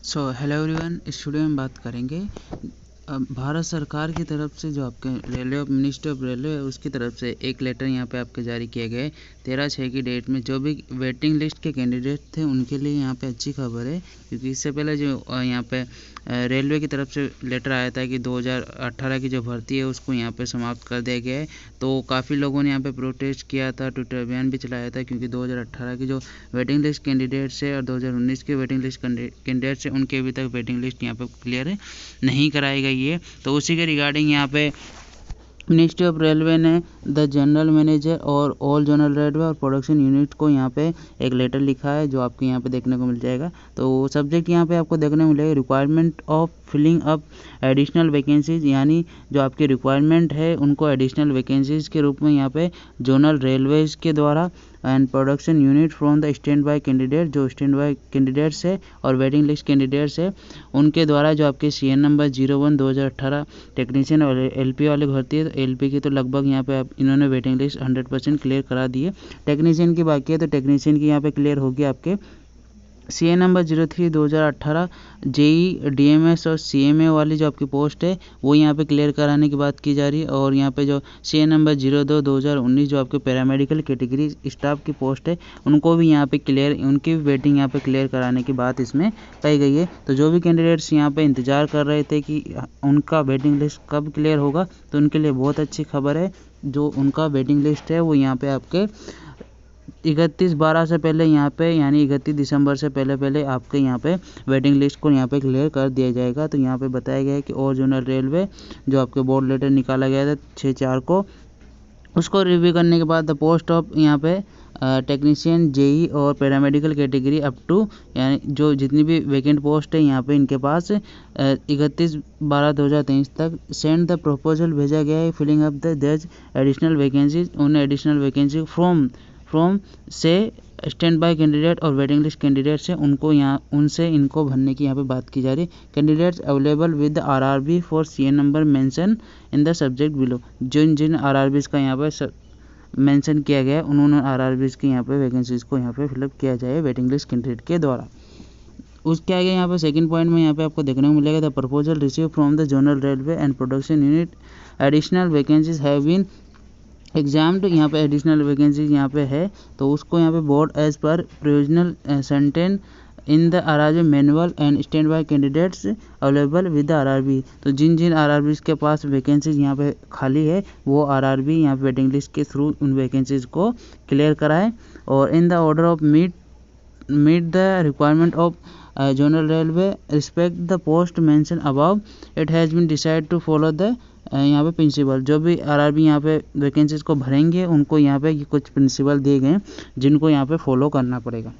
Hello everyone, इस video में बात करेंगे भारत सरकार की तरफ से जो आपके रेलवे मिनिस्ट्री ऑफ रेलवे है उसकी तरफ से एक लेटर यहाँ पे आपके जारी किए गए 13/6 की डेट में। जो भी वेटिंग लिस्ट के कैंडिडेट थे उनके लिए यहाँ पे अच्छी खबर है, क्योंकि इससे पहले जो यहाँ पे रेलवे की तरफ से लेटर आया था कि 2018 की जो भर्ती है उसको यहाँ पे समाप्त कर दिया गया है। तो काफ़ी लोगों ने यहाँ पे प्रोटेस्ट किया था, ट्विटर अभियान भी चलाया था, क्योंकि 2018 की जो वेटिंग लिस्ट कैंडिडेट्स है और 2019 के वेटिंग लिस्ट कैंडिडेट्स है उनके अभी तक वेटिंग लिस्ट यहाँ पे क्लियर नहीं कराई गई है। तो उसी के रिगार्डिंग यहाँ पे मिनिस्ट्री ऑफ रेलवे ने द जनरल मैनेजर और ऑल जनरल रेलवे और प्रोडक्शन यूनिट को यहाँ पे एक लेटर लिखा है, जो आपको यहाँ पे देखने को मिल जाएगा। तो सब्जेक्ट यहाँ पे आपको देखने को मिलेगा requirement of filling up additional vacancies, यानी जो आपकी रिक्वायरमेंट है उनको एडिशनल वैकेंसीज के रूप में यहाँ पे जोनल रेलवेज के द्वारा and production unit from the stand by candidate, जो स्टैंड बाय कैंडिडेट्स है और वेटिंग लिस्ट कैंडिडेट्स है उनके द्वारा जो आपके CN नंबर 01/2018 टेक्नीशियन और LP वाले भर्ती है। तो LP की तो लगभग यहाँ पे इन्होंने वेटिंग लिस्ट 100% क्लियर करा दी है। टेक्नीशियन की बाकी है तो टेक्नीशियन की यहाँ पे क्लियर होगी आपके CN नंबर 03/2018 JE DMS और CMA वाली जो आपकी पोस्ट है वो यहाँ पे क्लियर कराने की बात की जा रही है। और यहाँ पे जो CN नंबर 02/2019 जो आपके पैरामेडिकल कैटेगरी स्टाफ की पोस्ट है उनको भी यहाँ पे क्लियर, उनकी भी वेटिंग यहाँ पे क्लियर कराने की बात इसमें कही गई है। तो जो भी कैंडिडेट्स यहाँ पे इंतज़ार कर रहे थे कि उनका वेटिंग लिस्ट कब क्लियर होगा, तो उनके लिए बहुत अच्छी खबर है। जो उनका वेटिंग लिस्ट है वो यहाँ पे आपके 31/12 से पहले यहाँ पे, यानी 31 दिसंबर से पहले आपके यहाँ पे वेटिंग लिस्ट को यहाँ पे क्लियर कर दिया जाएगा। तो यहाँ पे बताया गया है कि और जनरल रेलवे जो आपके बोर्ड लेटर निकाला गया था 6/4 को, उसको रिव्यू करने के बाद द पोस्ट ऑफ यहाँ पे टेक्नीशियन JE और पैरामेडिकल कैटेगरी अप टू, यानी जो जितनी भी वैकेंट पोस्ट है यहाँ पे इनके पास 31/12/2023 तक सेंड द प्रपोजल भेजा गया है फिलिंग अप द देज एडिशनल वैकेंसीज, उन एडिशनल वैकेंसी फ्रॉम से स्टैंड बाय कैंडिडेट और वेटिंग लिस्ट कैंडिडेट से उनको यहाँ उनसे इनको भरने की यहाँ पे बात की जा रही है। Candidates available with RRB for CN number mention in the subject below, जिन RRBs का यहाँ पे मेंशन किया गया है उन्होंने RRBs की यहाँ पे वैकेंसीज को यहाँ पे फिलअप किया जाए वेटिंग लिस्ट कैंडिडेट के द्वारा। उसके आगे यहाँ पे सेकंड पॉइंट में यहाँ पे आपको देखने को मिलेगा the proposal receive from the general railway and production unit additional vacancies have been examined, यहाँ पे एडिशनल वैकेंसी यहाँ पे है तो उसको यहाँ पे board as per provisional sanction in the RRB manual and stand by candidates available with RRB। तो जिन जिन के पास वैकेंसीज यहाँ पे खाली है वो RRB यहाँ पे वेटिंग लिस्ट के थ्रू उन वैकेंसीज को क्लियर कराए। और in the order of meet the requirement of general railway respect the post mention above, it has been decide to follow the यहाँ पे प्रिंसिपल, जो भी RRB यहाँ पे वैकेंसीज को भरेंगे उनको यहाँ पे कुछ प्रिंसिपल दिए गए जिनको यहाँ पे फॉलो करना पड़ेगा।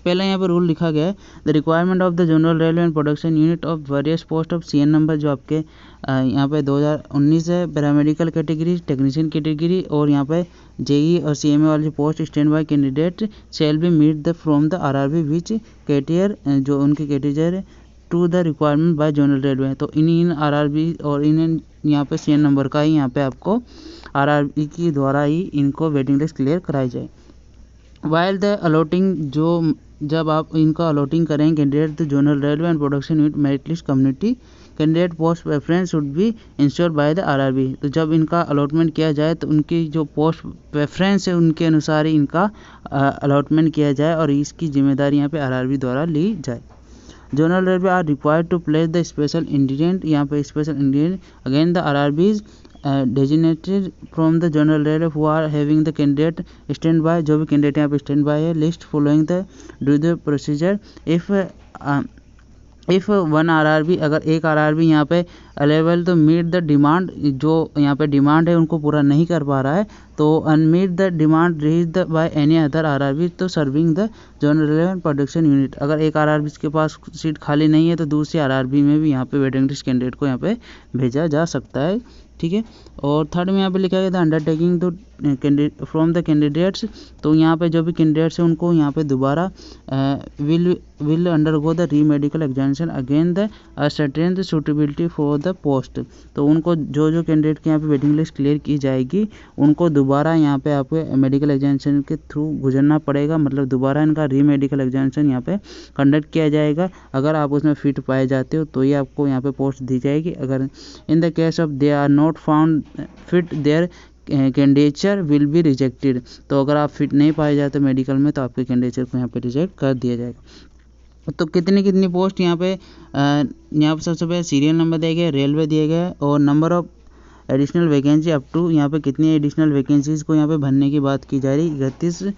पहले यहाँ पे रूल लिखा गया है the requirement of the general railway and production unit of various post of CN number, जो आपके यहाँ पे 2019 है पैरामेडिकल कैटेगरी, टेक्नीशियन कैटेगरी और यहाँ पे JE और CMA वाली post stand by candidate shall be meet the from the RRB which cater, जो उनके cater to the requirement by general railway. तो इन RRB और इन यहाँ पे CN नंबर का ही यहाँ पे आपको RRB की द्वारा ही इनको वेटिंग लिस्ट क्लियर कराई जाए। वाइल द अलॉटिंग, जो जब आप इनका अलॉटिंग करेंगे कैंडिडेट तो general railway and production unit merit list community candidate post preference should be insured by the RRB। तो जब इनका अलॉटमेंट किया जाए तो उनकी जो पोस्ट प्रेफरेंस है उनके अनुसार ही इनका अलॉटमेंट किया जाए और इसकी जिम्मेदारी यहाँ पे RRB द्वारा ली जाए। General railway are required to place the special indent, यहाँ पे special indent again the RRBs designated from the general railway who are having the candidate stand by, जो भी कैंडिडेट यहाँ पे स्टैंड बाय है list following the do the procedure if one RRB, अगर एक RRB यहाँ पे अवेलेबल तो मीट द डिमांड, जो यहाँ पे डिमांड है उनको पूरा नहीं कर पा रहा है तो unmet the demand reach by any other RRB तो serving the general railway and production unit. अगर एक RRB के पास सीट खाली नहीं है तो दूसरी RRB में भी यहाँ पे वेटिंग लिस्ट कैंडिडेट को यहाँ पे भेजा जा सकता है। ठीक है। और थर्ड में यहाँ पे लिखा गया था undertaking to from the candidates, तो यहाँ पे जो भी कैंडिडेट्स हैं उनको यहाँ पे दोबारा विल अंडरगो द री medical examination again the certain suitability for the post. तो उनको जो कैंडिडेट की यहाँ पे वेटिंग लिस्ट क्लियर की जाएगी उनको दोबारा यहाँ पे आपको मेडिकल एग्जामिनेशन के थ्रू गुजरना पड़ेगा, मतलब दोबारा इनका री मेडिकल एग्जामिनेशन यहाँ पे कंडक्ट किया जाएगा। अगर आप उसमें फिट पाए जाते हो तो ही आपको यहाँ पे पोस्ट दी जाएगी। अगर in the case of they are not found fit their candidature will be rejected, तो अगर आप फिट नहीं पाए जाते मेडिकल में तो आपके कैंडिडेचर को यहाँ पे रिजेक्ट कर दिया जाएगा। तो कितनी पोस्ट यहाँ पे सबसे पहले सीरियल नंबर दिया गया, रेलवे दिया गया और number of additional vacancy up to यहाँ पे कितनी एडिशनल वैकेंसीज़ को यहाँ पे भरने की बात की जा रही 31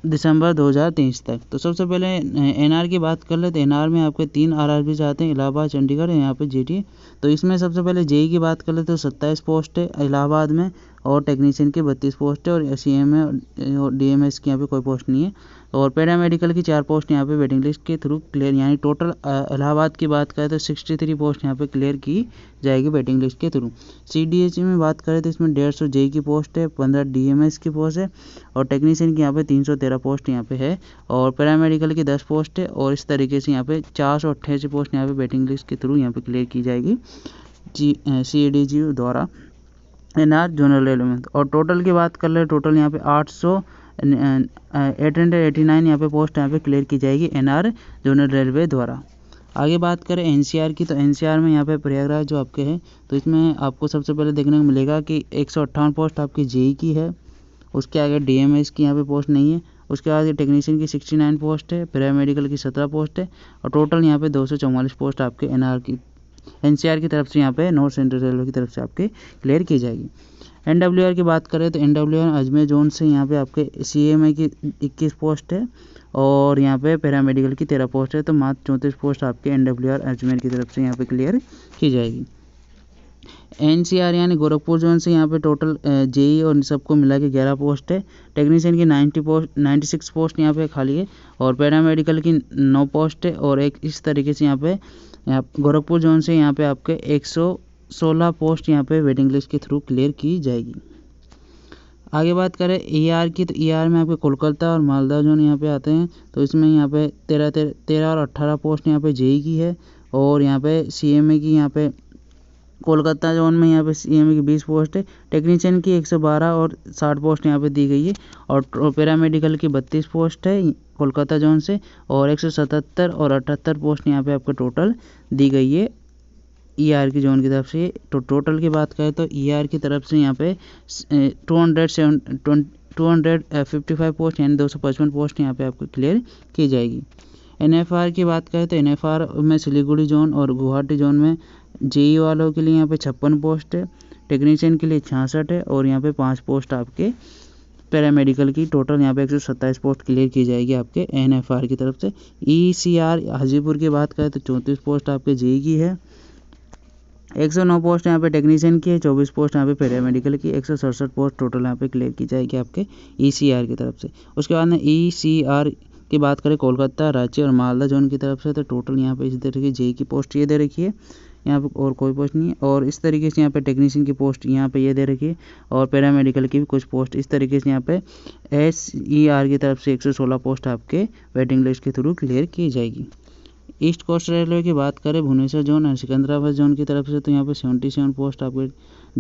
दिसंबर 2023 तक। तो सबसे पहले एनआर की बात कर ले तो एनआर में आपके 3 आरआरबी आते हैं, इलाहाबाद, चंडीगढ़, यहाँ पे जीटी। तो इसमें सबसे पहले जेई की बात कर ले तो 27 पोस्ट है इलाहाबाद में और टेक्नीशियन की 32 पोस्ट है और सीएम और डीएमएस की यहाँ पे कोई पोस्ट नहीं है। और पैरामेडिकल की 4 पोस्ट यहाँ पे वेटिंग लिस्ट के थ्रू क्लियर, यानी टोटल इलाहाबाद की बात करें तो 63 पोस्ट यहाँ पे क्लियर की जाएगी वेटिंग लिस्ट के थ्रू। सीडीएच में बात करें तो इसमें 150 जेई की पोस्ट है, 15 डीएमएस की पोस्ट है और टेक्नीशियन की यहाँ पे 313 पोस्ट यहाँ पे है और पैरामेडिकल की 10 पोस्ट है और इस तरीके से यहाँ पे 488 पोस्ट यहाँ पे वेटिंग लिस्ट के थ्रू यहाँ पे क्लियर की जाएगी CADG द्वारा एनआर जोनल रेलवे में। और टोटल की बात कर ले टोटल यहाँ पे 889 यहाँ पे पोस्ट यहाँ पे क्लियर की जाएगी एनआर जोनल रेलवे द्वारा। आगे बात करें एनसीआर की तो एनसीआर में यहाँ पे प्रयागराज जो आपके हैं तो इसमें आपको सबसे पहले देखने को मिलेगा कि 158 पोस्ट आपकी जेई की है, उसके आगे डीएमएस की यहाँ पे पोस्ट नहीं है, उसके बाद टेक्नीशियन की 69 पोस्ट है, पैरामेडिकल की 17 पोस्ट है और टोटल यहाँ पे 244 पोस्ट आपके एनसीआर की तरफ से यहाँ पे नॉर्थ सेंट्रल रेलवे की तरफ से आपके क्लियर की जाएगी। एनडब्ल्यूआर की बात करें तो एनडब्ल्यूआर अजमेर जोन से यहाँ पे आपके सीएमए की 21 पोस्ट है और यहाँ पे पैरामेडिकल की 13 पोस्ट है, तो मात्र 34 पोस्ट आपके एनडब्ल्यूआर अजमेर की तरफ से यहाँ पे क्लियर की जाएगी। एनसीआर यानी गोरखपुर जोन से यहाँ पे टोटल जेई और सबको मिला के 11 पोस्ट है, टेक्नीशियन की 96 पोस्ट यहाँ पे खाली है और पैरामेडिकल की 9 पोस्ट है और एक इस तरीके से यहाँ पे गोरखपुर जोन से यहाँ पे आपके 116 पोस्ट यहाँ पे वेटिंग लिस्ट के थ्रू क्लियर की जाएगी। आगे बात करें ईआर की तो ईआर में आपके कोलकाता और मालदा जोन यहाँ पे आते हैं, तो इसमें यहाँ पे 13 और 18 पोस्ट यहाँ पे जेई की है और यहाँ पे सीएमए की यहाँ पे कोलकाता जोन में यहाँ पे सीएमए की 20 पोस्ट है, टेक्नीशियन की 112 और 60 पोस्ट यहाँ पे दी गई है और पैरामेडिकल की 32 पोस्ट है कोलकाता जोन से और 177 और 78 पोस्ट यहाँ पे आपको टोटल दी गई है ईआर की जोन की तरफ से। तो टोटल की बात करें तो ईआर की तरफ से यहाँ पे 255 पोस्ट यानी 255 पोस्ट यहाँ पे आपको क्लियर की जाएगी। एनएफआर की बात करें तो एनएफआर में सिलीगुड़ी जोन और गुवाहाटी जोन में जेई वालों के लिए यहाँ पे 56 पोस्ट है, टेक्नीशियन के लिए 66 है और यहाँ पे 5 पोस्ट आपके पैरामेडिकल की, टोटल यहाँ पे 127 पोस्ट क्लियर की जाएगी आपके एनएफआर की तरफ से। ईसीआर हाजीपुर की बात करें तो 34 पोस्ट आपके जेई की है, 109 पोस्ट यहाँ पे टेक्नीशियन की है, 24 पोस्ट यहाँ पे पैरामेडिकल की, 167 पोस्ट टोटल यहाँ पे क्लियर की जाएगी आपके ईसीआर की तरफ से। उसके बाद में ईसीआर की बात करें कोलकाता, रांची और मालदा जोन की तरफ से तो टोटल यहाँ पे इस तरह की जेई की पोस्ट ये दे रखी है, यहाँ पे और कोई पोस्ट नहीं है और इस तरीके से यहाँ पे टेक्नीशियन की पोस्ट यहाँ पे ये दे रखी है और पैरामेडिकल की भी कुछ पोस्ट इस तरीके से यहाँ पे एसईआर की तरफ से 116 पोस्ट आपके वेटिंग लिस्ट के थ्रू क्लियर की जाएगी। ईस्ट कोस्ट रेलवे की बात करें भुवनेश्वर जोन और सिकंदराबाद जोन की तरफ से तो यहाँ पे 77 पोस्ट आपके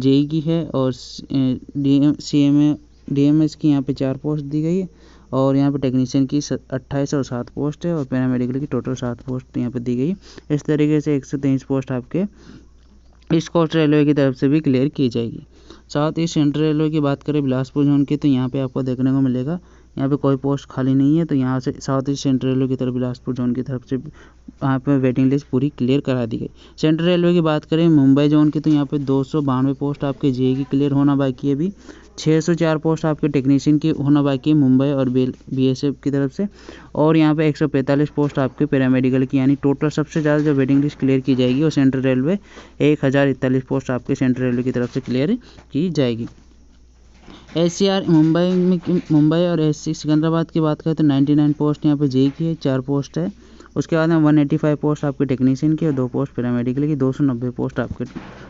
जेई की है और डीएमएस की यहाँ पे 4 पोस्ट दी गई है और यहाँ पे टेक्नीशियन की 28 और 7 पोस्ट है और पैरामेडिकल की टोटल 7 पोस्ट यहाँ पे दी गई। इस तरीके से 123 पोस्ट आपके ईस्ट कोस्ट रेलवे की तरफ से भी क्लियर की जाएगी। साथ ही सेंट्रल रेलवे की बात करें बिलासपुर जोन की तो यहाँ पे आपको देखने को मिलेगा यहाँ पे कोई पोस्ट खाली नहीं है, तो यहाँ से साउथ ईस्ट सेंट्रल रेलवे की तरफ बिलासपुर जोन की तरफ से यहाँ पे वेटिंग लिस्ट पूरी क्लियर करा दी गई। सेंट्रल रेलवे की बात करें मुंबई जोन की तो यहाँ पे 292 पोस्ट आपके जेई की क्लियर होना बाकी है, अभी 604 पोस्ट आपके टेक्नीशियन की होना बाकी है मुंबई और बीएसएफ की तरफ से और यहाँ पे 145 पोस्ट आपके पैरामेडिकल की, यानी टोटल सबसे ज़्यादा जो वेटिंग लिस्ट क्लियर की जाएगी और सेंट्रल रेलवे 1041 पोस्ट आपके सेंट्रल रेलवे की तरफ से क्लियर की जाएगी। एससीआर मुंबई और एससी सिकंदराबाद की बात करें तो 99 पोस्ट यहाँ पे जेई की है, 4 पोस्ट है उसके बाद में 185 पोस्ट आपके टेक्नीशियन की और 2 पोस्ट पैरामेडिकल की, 290 पोस्ट आपके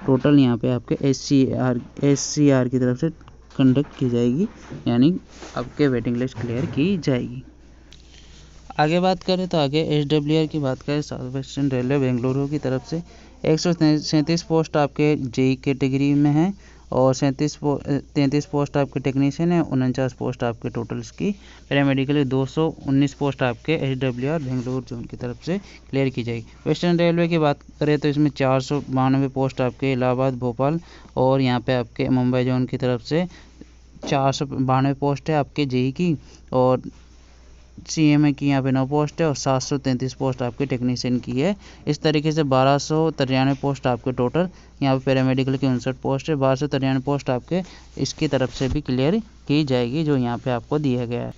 टोटल यहाँ पे आपके SCR की तरफ से कंडक्ट की जाएगी, यानी आपके वेटिंग लिस्ट क्लियर की जाएगी। आगे बात करें तो आगे SWR की बात करें, साउथ वेस्टर्न रेलवे बेंगलुरु की तरफ से 137 पोस्ट आपके JEE कैटेगरी में है और 33 पोस्ट आपके टेक्नीशियन है, 49 पोस्ट आपके टोटल इसकी पैरामेडिकल, 219 पोस्ट आपके SWR बेंगलुरु जोन की तरफ से क्लियर की जाएगी। वेस्टर्न रेलवे की बात करें तो इसमें 492 पोस्ट आपके इलाहाबाद, भोपाल और यहाँ पे आपके मुंबई जोन की तरफ से 492 पोस्ट है आपके JEE की और CMA की यहाँ पे 9 पोस्ट है और 733 पोस्ट आपके टेक्नीशियन की है। इस तरीके से 1293 पोस्ट आपके टोटल यहाँ पे पैरामेडिकल की 59 पोस्ट है, 1293 पोस्ट आपके इसकी तरफ से भी क्लियर की जाएगी जो यहाँ पे आपको दिया गया है।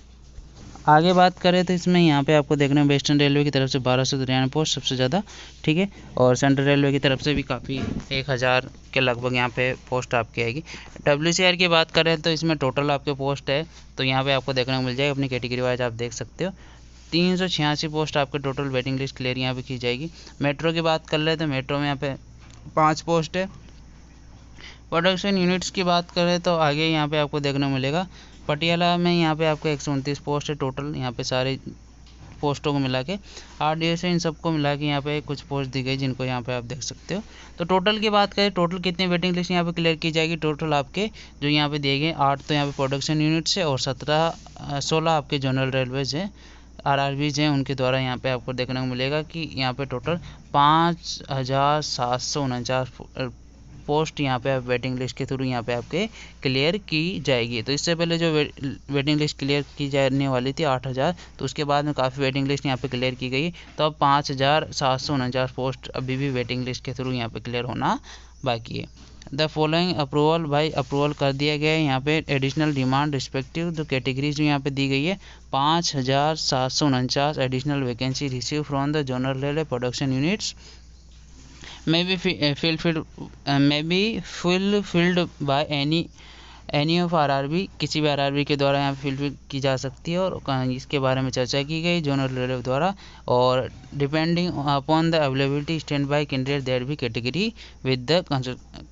आगे बात करें तो इसमें यहाँ पे आपको देखने में वेस्टर्न रेलवे की तरफ से 1293 पोस्ट सबसे ज़्यादा, ठीक है, और सेंट्रल रेलवे की तरफ से भी काफ़ी 1000 के लगभग यहाँ पे पोस्ट आपकी आएगी। WCR की बात करें तो इसमें टोटल आपके पोस्ट है तो यहाँ पे आपको देखने को मिल जाएगी, अपनी कैटेगरी वाइज आप देख सकते हो। 386 पोस्ट आपके टोटल वेटिंग लिस्ट क्लियर यहाँ पे की जाएगी। मेट्रो की बात कर रहे तो मेट्रो में यहाँ पे 5 पोस्ट है। प्रोडक्शन यूनिट्स की बात करें तो आगे यहाँ पे आपको देखने को मिलेगा, पटियाला में यहाँ पे आपको 129 पोस्ट है टोटल, यहाँ पे सारे पोस्टों को मिला के RDS इन सबको मिला के यहाँ पे कुछ पोस्ट दी गई जिनको यहाँ पे आप देख सकते हो। तो टोटल की बात करें, टोटल कितनी वेटिंग लिस्ट यहाँ पे क्लियर की जाएगी, टोटल आपके जो यहाँ पे दिए गए 8 तो यहाँ पे प्रोडक्शन यूनिट्स है और 16 आपके जनरल रेलवेज हैं, RRBs हैं, उनके द्वारा यहाँ पे आपको देखने को मिलेगा कि यहाँ पे टोटल 5749 पोस्ट यहाँ पे आप वेटिंग लिस्ट के थ्रू यहाँ पे आपके क्लियर की जाएगी। तो इससे पहले जो वेटिंग लिस्ट क्लियर की जाने वाली थी 8000, तो उसके बाद में काफ़ी वेटिंग लिस्ट यहाँ पे क्लियर की गई, तो अब 5749 पोस्ट अभी भी वेटिंग लिस्ट के थ्रू यहाँ पे क्लियर होना बाकी है। द फॉलोइंग अप्रूवल भाई अप्रूवल कर दिया गया है। यहाँ पे एडिशनल डिमांड रिस्पेक्टिव जो कैटेगरीज जो यहाँ पे दी गई है 5749 additional vacancy receive from the general railway production units may be fulfilled by any of RRB, किसी भी RRB के द्वारा यहाँ फिल की जा सकती है और इसके बारे में चर्चा की गई जनरल रेलवे द्वारा। और depending upon the availability stand by candidate that भी category with the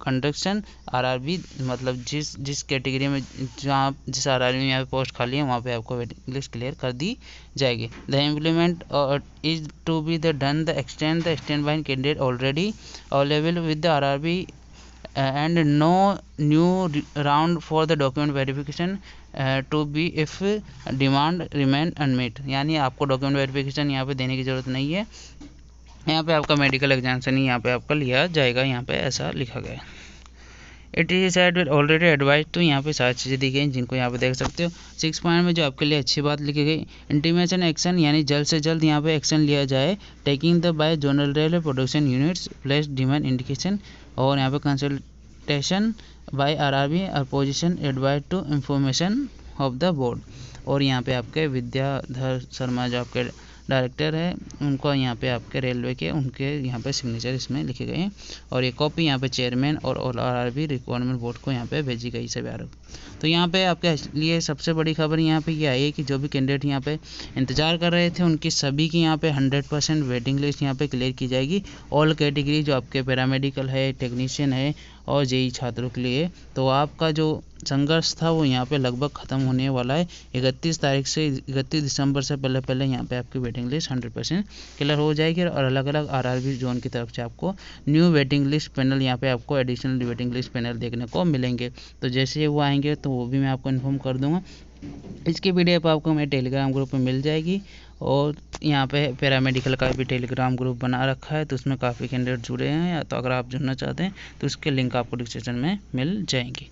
conduction RRB, मतलब जिस कैटेगरी में जहाँ जिस RRB में यहाँ पे पोस्ट खाली है वहाँ पे आपको वेटिंग लिस्ट क्लियर कर दी जाएगी। The implement is to be the done the extend by candidate already available with the RRB and no new round for the document verification to be if demand remain unmet, यानी आपको document verification यहाँ पे देने की ज़रूरत नहीं है, यहाँ पे आपका मेडिकल एग्जामिनेशन ही यहाँ पे आपका लिया जाएगा, यहाँ पे ऐसा लिखा गया है। इट इज ऑलरेडी एडवाइज, तो यहाँ पे सारी चीज़ें दी गई जिनको यहाँ पे देख सकते हो। 6 पॉइंट में जो आपके लिए अच्छी बात लिखी गई, इंटीमेशन एक्शन, यानी जल्द से जल्द यहाँ पे एक्शन लिया जाए, taking the by general railway production units place demand indication, और यहाँ पे कंसल्टेशन बाय RRB और position advise to information of the board. और यहाँ पे आपके विद्याधर शर्मा जो आपके डायरेक्टर है उनको यहाँ पे आपके रेलवे के उनके यहाँ पे सिग्नेचर इसमें लिखे गए हैं और ये कॉपी यहाँ पे चेयरमैन और RRB रिक्वायरमेंट बोर्ड को यहाँ पे भेजी गई सभी आरोप। तो यहाँ पे आपके लिए सबसे बड़ी खबर यहाँ पे ये आई है कि जो भी कैंडिडेट यहाँ पे इंतजार कर रहे थे उनकी सभी की यहाँ पे 100% वेटिंग लिस्ट यहाँ पे क्लियर की जाएगी। ऑल कैटेगरी जो आपके पैरामेडिकल है, टेक्नीशियन है और JEE छात्रों के लिए, तो आपका जो संघर्ष था वो यहाँ पे लगभग ख़त्म होने वाला है। 31 दिसंबर से पहले यहाँ पे आपकी वेटिंग लिस्ट 100% क्लियर हो जाएगी और अलग अलग RRB जोन की तरफ से आपको न्यू वेटिंग लिस्ट पैनल यहाँ पे आपको एडिशनल वेटिंग लिस्ट पैनल देखने को मिलेंगे। तो जैसे वो आएंगे तो वो भी मैं आपको इन्फॉर्म कर दूँगा। इसकी PDF आपको मेरे टेलीग्राम ग्रुप में मिल जाएगी और यहाँ पे पैरामेडिकल का भी टेलीग्राम ग्रुप बना रखा है, तो उसमें काफ़ी कैंडिडेट जुड़े हैं, तो अगर आप जुड़ना चाहते हैं तो उसके लिंक आपको डिस्क्रिप्शन में मिल जाएंगी।